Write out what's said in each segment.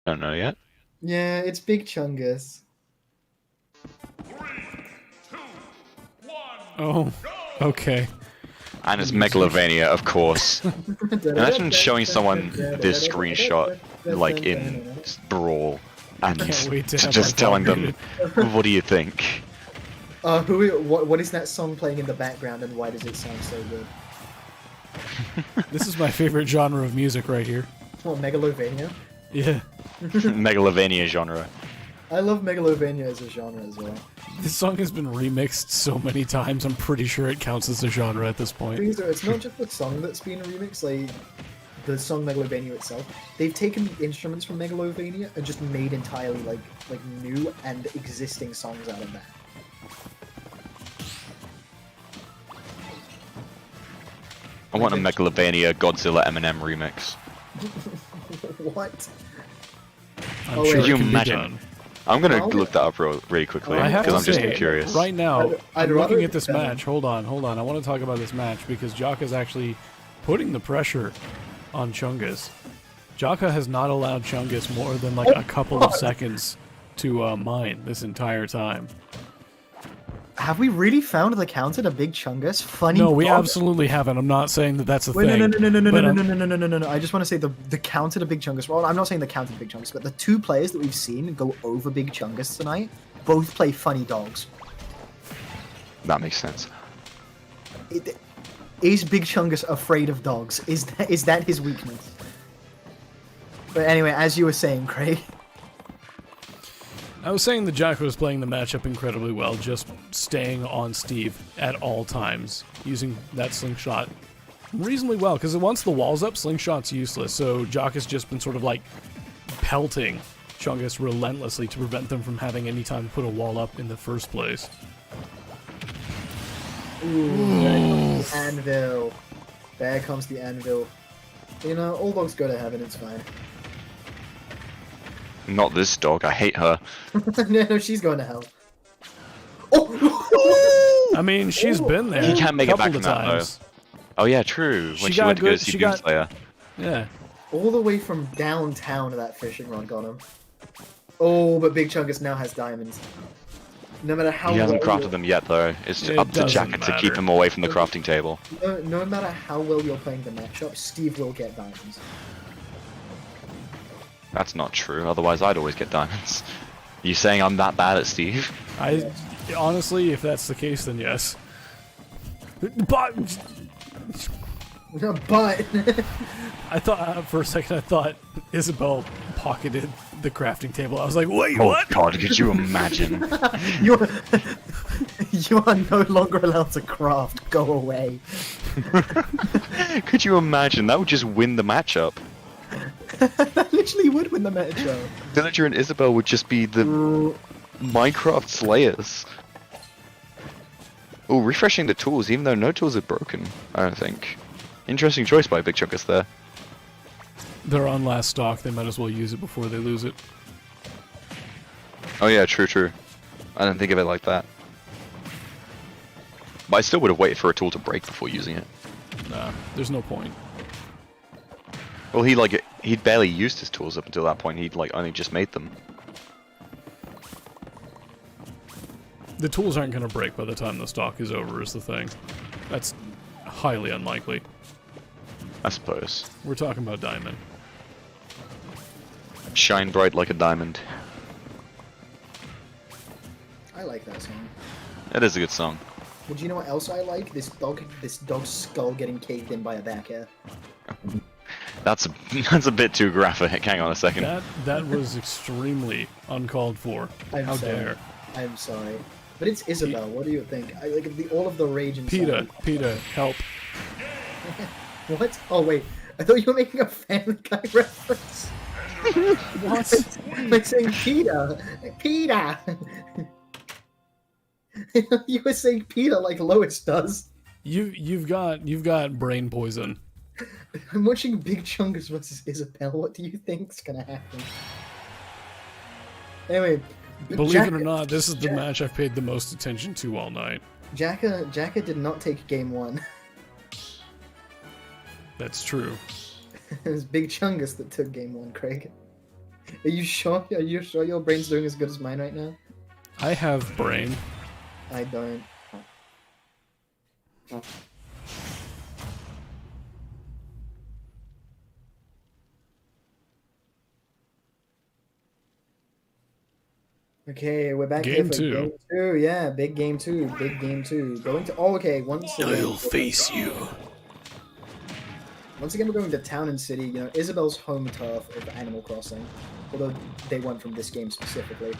Don't know yet. Yeah, it's Big Chungus. Oh, okay. And it's Megalovania, of course. Imagine showing someone this screenshot, like, in Brawl, and Can't wait to have just my telling dog them, read what do you think? What is that song playing in the background and why does it sound so good? This is my favorite genre of music right here. What, Megalovania? Yeah. Megalovania genre. I love Megalovania as a genre as well. This song has been remixed so many times, I'm pretty sure it counts as a genre at this point. It's not just the song that's been remixed, like the song Megalovania itself. They've taken the instruments from Megalovania and just made entirely like new and existing songs out of that. I want a Megalovania Godzilla Eminem remix. What? I'm Oh, sure wait. it Could you can be imagine? done. I'm gonna Oh. look that up really quickly, I have because to I'm just say, curious. right now, I'd I'm rather looking at this it better. match. Hold on. I want to talk about this match because Jaka's actually putting the pressure on Chungus. Jaka has not allowed Chungus more than like a couple of seconds to mine this entire time. Have we really found the counter to Big Chungus? Funny. No, we Bob? absolutely haven't. I'm not saying that that's a Wait, thing. no, no, no, no, no, but, no, no, no, no, no, no, no, no. I just want to say the counter to Big Chungus. Well, I'm not saying the counter to Big Chungus, but the two players that we've seen go over Big Chungus tonight both play funny dogs. That makes sense. Is Big Chungus afraid of dogs? Is that his weakness? But anyway, as you were saying, Craig. I was saying that Jaka was playing the matchup incredibly well, just staying on Steve at all times, using that slingshot reasonably well, because once the wall's up, slingshot's useless, so Jaka's just been sort of like pelting Chungus relentlessly to prevent them from having any time to put a wall up in the first place. Ooh, anvil. There comes the anvil. You know, all dogs go to heaven, it's fine. Not this dog, I hate her. No, she's going to hell. Oh! I mean, she's been there. He can't make it back couple from of that, though. times. Oh yeah, true. When She she got went to go good- see she Doom got- Slayer. Yeah. All the way from downtown that fishing rod got him. Oh, but Big Chungus now has diamonds. No matter how He hasn't well crafted them yet, though. It's It up to doesn't Jaka to keep matter. him away from the crafting table. no matter how well you're playing the matchup, Steve will get diamonds. That's not true, otherwise I'd always get diamonds. You saying I'm that bad at Steve? Honestly, if that's the case, then yes. But But I thought for a second, I thought Isabelle pocketed the crafting table. I was like, wait, Oh what? god, could you imagine? you are no longer allowed to craft. Go away. Could you imagine? That would just win the matchup. That literally would win the matchup. Villager and Isabelle would just be the Minecraft slayers. Oh, refreshing the tools, even though no tools are broken, I don't think. Interesting choice by Big Chungus there. They're on last stock. They might as well use it before they lose it. Oh yeah, true. I didn't think of it like that. But I still would have waited for a tool to break before using it. Nah, there's no point. Well, he'd barely used his tools up until that point. He'd only just made them. The tools aren't going to break by the time the stock is over, is the thing. That's highly unlikely. I suppose. We're talking about diamond. Shine bright like a diamond. I like that song. It is a good song. Well, do you know what else I like? This dog's skull getting caved in by a back hair. That's a bit too graphic. Hang on a second. That was extremely uncalled for. How dare. I'm sorry. But it's Isabelle. What do you think? I like all of the rage inside. PETA, help. What? Oh wait, I thought you were making a Family Guy reference. What? By saying PETA. You were saying PETA like Lois does. You've got brain poison. I'm watching Big Chungus versus Isabelle. What do you think's gonna happen? Anyway, Believe it or not, this is the match I've paid the most attention to all night. Jaka did not take game one. That's true. It was Big Chungus that took game one, Craig. Are you sure? Are you sure your brain's doing as good as mine right now? I have brain. I don't. Okay, we're back here Game for two. game two. Yeah, big game two. Big game two. Going to. Oh, okay. Once again, you. once again, we're going to town and city. You know, Isabelle's home turf of Animal Crossing. Although they weren't from this game specifically.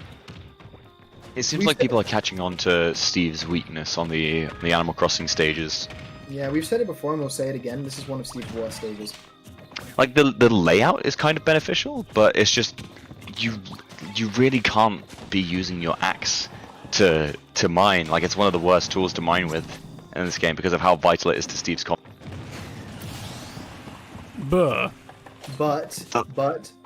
It seems like people are catching on to Steve's weakness on the Animal Crossing stages. Yeah, we've said it before and we'll say it again. This is one of Steve's worst stages. Like the layout is kind of beneficial, but it's just you really can't be using your axe to mine. Like it's one of the worst tools to mine with in this game because of how vital it is to Steve's comp. Buh. But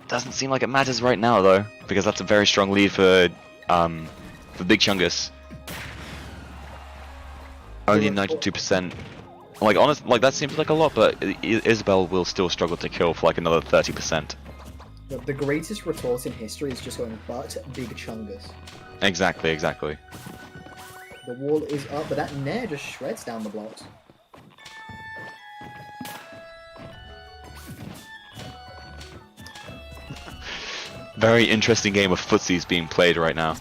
Doesn't seem like it matters right now though, because that's a very strong lead for Big Chungus. Only 92%. Like honest, like that seems like a lot, but Isabelle will still struggle to kill for like another 30%. the greatest retort in history is just going, but Big Chungus. Exactly. The wall is up, but that Nair just shreds down the blocks. Very interesting game of footsies being played right now.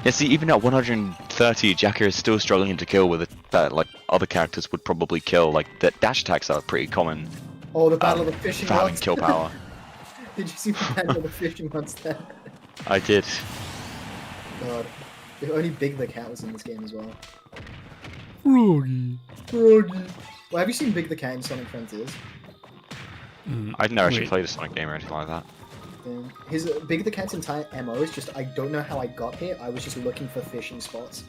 Yeah, see, even at 130, Jaka is still struggling to kill with it that like other characters would probably kill. Like the dash attacks are pretty common Oh, the battle of the fishing for having rods. kill power. Did you see the battle of the fishing rods there? I did. God. If only Big the Cat was in this game as well. Froggy. Froggy. Well, have you seen Big the Cat in Sonic Frontiers? I've never actually Wait. played a Sonic game or anything like that. Yeah. His Big the Cat's entire MO is just, I don't know how I got here, I was just looking for fishing spots.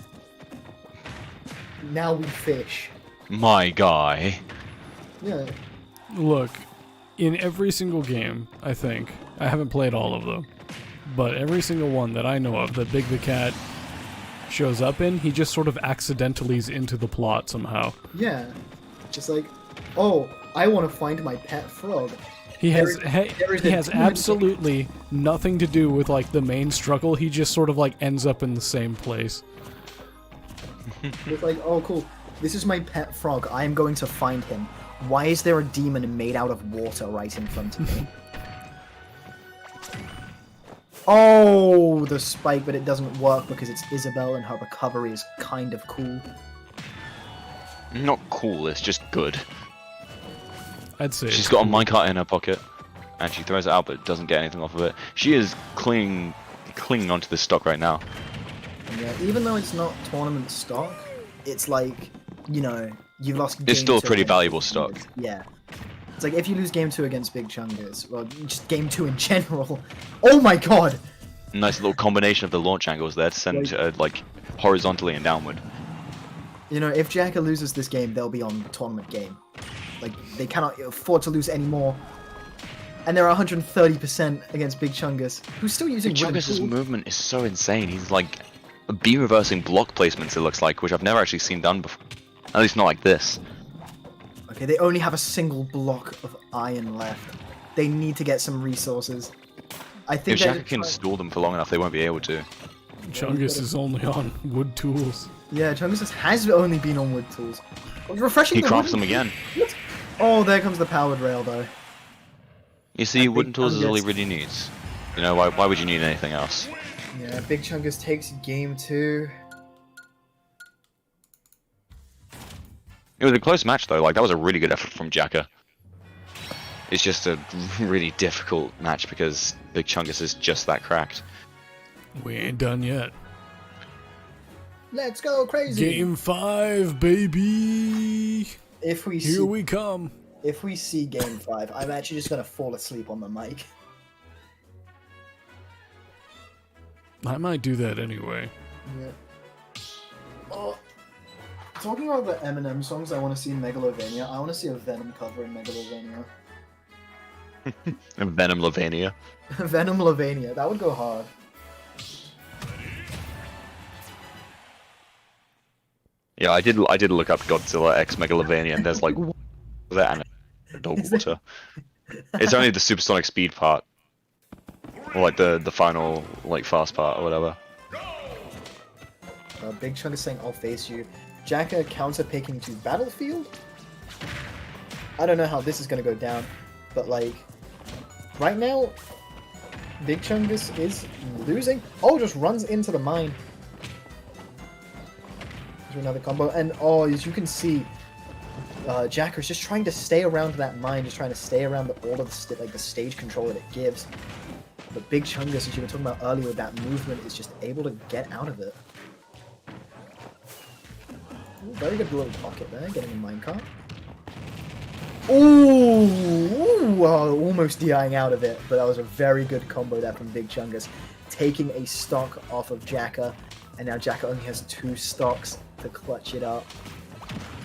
Now we fish. My guy. Yeah. Look, in every single game, I think, I haven't played all of them, but every single one that I know of that Big the Cat shows up in, he just sort of accidentallys into the plot somehow. Yeah. Just like, oh, I want to find my pet frog. He has there is he a has demon- absolutely nothing to do with like the main struggle. He just sort of like ends up in the same place. It's like, oh cool, this is my pet frog, I am going to find him. Why is there a demon made out of water right in front of me? Oh, the spike, but it doesn't work because it's Isabelle and her recovery is kind of cool. Not cool, it's just good. I'd say She's it's got a cool. minecart in her pocket, and she throws it out but doesn't get anything off of it. She is clinging onto this stock right now. Yeah, even though it's not tournament stock, it's like, you know, you lost game It's still a 2 pretty against valuable Big stock. Chungus. Yeah. It's like if you lose game 2 against Big Chungus, well, just game 2 in general. Oh my god! Nice little combination of the launch angles there to send like horizontally and downward. You know, if Jaka loses this game, they'll be on tournament game. Like, they cannot afford to lose anymore. And they're 130% against Big Chungus, who's still using Big wooden Chungus' tools. movement is so insane. He's like beam reversing block placements, it looks like, which I've never actually seen done before. At least not like this. Okay, they only have a single block of iron left. They need to get some resources. I think If they're Jaka just can trying- stall them for long enough, they won't be able to. Chungus is only on wood tools. Yeah, Chungus has only been on wood tools. Refreshing He the crafts wooden- them again. What? Oh, there comes the powered rail, though. You see, And wooden Big tools is all he Chungus- really needs. You know, why would you need anything else? Yeah, Big Chungus takes game 2. It was a close match though, like that was a really good effort from Jaka. It's just a really difficult match because Big Chungus is just that cracked. We ain't done yet. Let's go crazy! Game 5, baby! If we Here see, we come. if we see game 5, I'm actually just gonna fall asleep on the mic. I might do that anyway. Yeah. Oh, talking about the Eminem songs I want to see in Megalovania, I want to see a Venom cover in Megalovania. And Venom Lavania. Venom Lavania, that would go hard. Yeah, I did look up Godzilla X Megalovania and there's like that and a dog water. It's only the supersonic speed part Or like the final like fast part or whatever. Big Chunk is saying, I'll face you. Jaka counter-picking to Battlefield? I don't know how this is going to go down, but like, right now, Big Chungus is losing. Oh, just runs into the mine. Do another combo, and oh, as you can see, Jaka is just trying to stay around that mine, just trying to stay around all of the, the stage control that it gives. But Big Chungus, as you were talking about earlier with that movement, is just able to get out of it. Ooh, very good little pocket there, getting a minecart. Ooh, almost DIing out of it, but that was a very good combo there from Big Chungus, taking a stock off of Jaka, and now Jaka only has 2 stocks to clutch it up.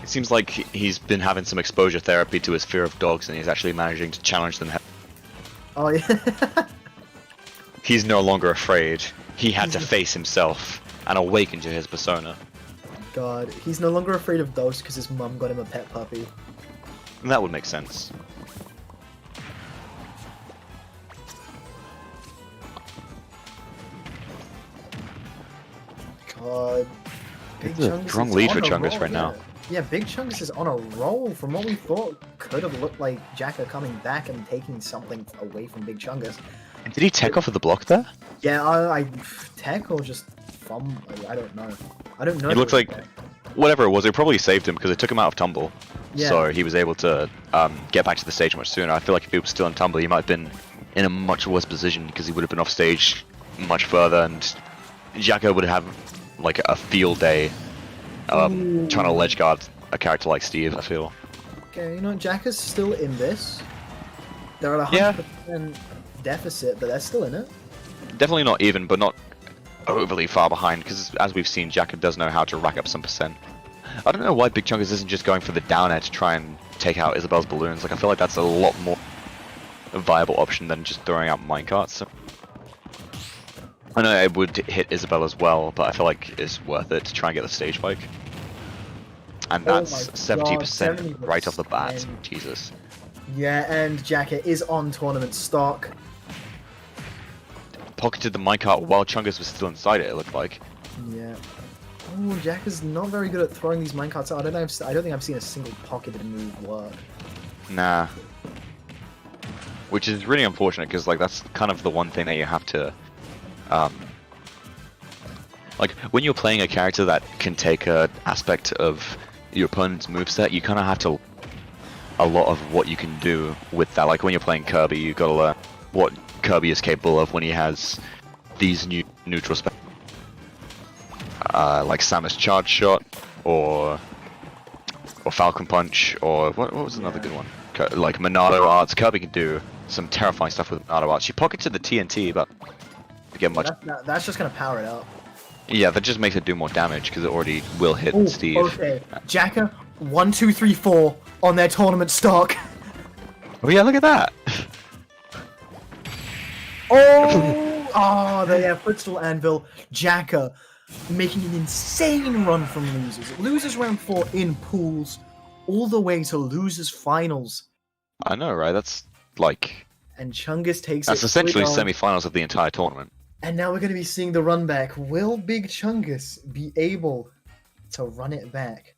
It seems like he's been having some exposure therapy to his fear of dogs, and he's actually managing to challenge them. Oh yeah. He's no longer afraid. He had to face himself and awaken to his persona. God, he's no longer afraid of dogs because his mum got him a pet puppy. And that would make sense. God. Big It's a Chungus strong is lead on for a Chungus roll, right now. Yeah, Big Chungus is on a roll from what we thought could have looked like Jaka coming back and taking something away from Big Chungus. Did he tech off of the block there? Yeah, I tech or just thumb, I don't know. I don't know. It looked like, whatever it was, it probably saved him because it took him out of tumble. Yeah. So he was able to get back to the stage much sooner. I feel like if he was still in tumble, he might have been in a much worse position because he would have been off stage much further, and Jaka would have like a field day trying to ledge guard a character like Steve, I feel. Okay, you know, Jaka's still in this. They're at a 100% deficit, but they're still in it. Definitely not even, but not overly far behind, because as we've seen, Jaka does know how to rack up some percent. I don't know why Big Chungus isn't just going for the down air to try and take out Isabelle's balloons. Like, I feel like that's a lot more viable option than just throwing out minecarts. So I know it would hit Isabelle as well, but I feel like it's worth it to try and get the stage spike. And that's 70% right off the bat. Jesus. Yeah, and Jaka is on tournament stock. Pocketed the minecart while Chungus was still inside it, it looked like. Yeah. Oh, Jaka's not very good at throwing these minecarts out. I don't think I've seen a single pocketed move work. Nah. Which is really unfortunate, because like that's kind of the one thing that you have to like when you're playing a character that can take a aspect of your opponent's moveset, you kind of have to a lot of what you can do with that. Like when you're playing Kirby, you gotta learn what Kirby is capable of when he has these new neutral spells, like Samus Charge Shot, or Falcon Punch, or what was another good one? Like Monado Arts. Kirby can do some terrifying stuff with Monado Arts. She pocketed the TNT, but get much. That's just gonna power it up. Yeah, that just makes it do more damage because it already will hit Ooh, Steve. Okay, Jaka 1, 2, 3, 4 on their tournament stock. Oh yeah, look at that. Oh, they have Footstool Anvil. Jaka making an insane run from losers. Losers round 4 in pools, all the way to losers finals. I know, right? That's like. And Chungus takes That's it essentially on. semi-finals of the entire tournament. And now we're going to be seeing the run back. Will Big Chungus be able to run it back?